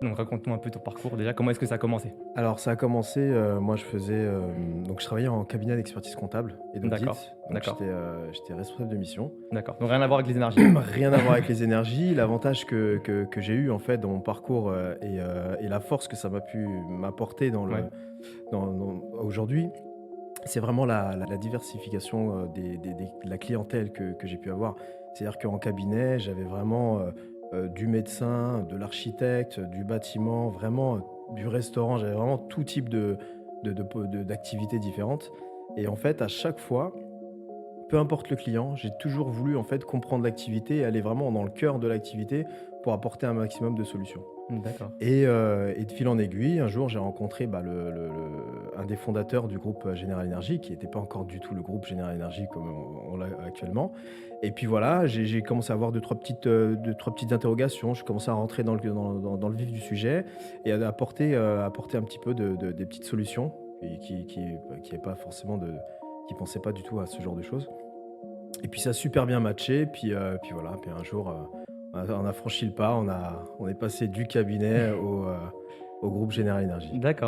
Donc raconte-nous un peu ton parcours déjà, comment est-ce que ça a commencé? Alors ça a commencé, moi je faisais, donc je travaillais en cabinet d'expertise comptable et D'accord, d'audit, donc d'accord, j'étais responsable de mission. d'accord. Donc rien à voir avec les énergies? Rien à voir avec les énergies. L'avantage que j'ai eu en fait dans mon parcours, et la force que ça m'a pu m'apporter Ouais, dans aujourd'hui, c'est vraiment la diversification, de la clientèle que j'ai pu avoir. C'est-à-dire qu'en cabinet, j'avais vraiment, du médecin, de l'architecte, du bâtiment, vraiment, du restaurant. J'avais vraiment tout type d'activités différentes et en fait, à chaque fois, peu importe le client, j'ai toujours voulu en fait comprendre l'activité et aller vraiment dans le cœur de l'activité pour apporter un maximum de solutions. d'accord. Et de fil en aiguille, un jour, j'ai rencontré, bah, un des fondateurs du groupe, General Energy, qui n'était pas encore du tout le groupe General Energy comme on l'a actuellement. Et puis voilà, j'ai commencé à avoir deux trois petites interrogations. Je commençais à rentrer dans le vif du sujet et à apporter un petit peu des petites solutions et qui est pas forcément qui pensaient pas du tout à ce genre de choses. Et puis ça a super bien matché, puis voilà, puis un jour, on a franchi le pas, on est passé du cabinet au groupe General Energy. D'accord.